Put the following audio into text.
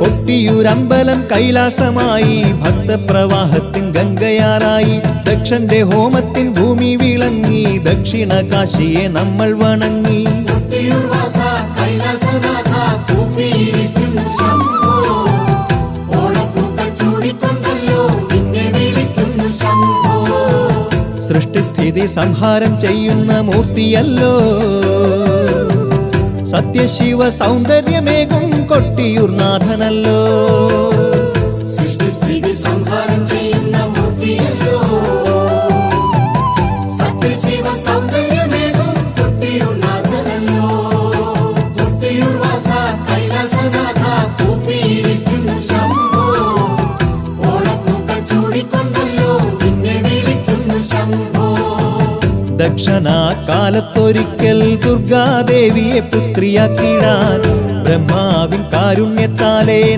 കൊട്ടിയൂരമ്പലം കൈലാസമായി, ഭക്തപ്രവാഹത്തിൻ ഗംഗയാറായി. ദക്ഷന്റെ ഹോമത്തിൻ ഭൂമി വിളങ്ങി, ദക്ഷിണ കാശിയെ നമ്മൾ വണങ്ങി. സൃഷ്ടിസ്ഥിതി സംഹാരം ചെയ്യുന്ന മൂർത്തിയല്ലോ, സത്യശിവ സൗന്ദര്യമേകും കൊട്ടിയൂർ നാഥനല്ലോ. സൃഷ്ടിസ്ഥിതി സംഹാരം ചെയ്യുന്ന മൂർത്തിയല്ലോ, സത്യശിവ സൗന്ദര്യമേകും കൊട്ടിയൂർ നാഥനല്ലോ. കൊട്ടിയൂർ വാസ കൈലാസനാഥ കൂപ്പിയിരിക്കുന്നു ശംഭോ, ഓണപ്പൂക്കൾ ചൂടിക്കൊണ്ടല്ലോ നിന്നെ വിളിക്കുന്നു ശംഭോ. ദക്ഷനാകാലത്തൊരിക്കൽ ദുർഗാദേവിയെ പുത്രിയാക്കിടാൻ ബ്രഹ്മാവിൻ കാരുണ്യത്താലേ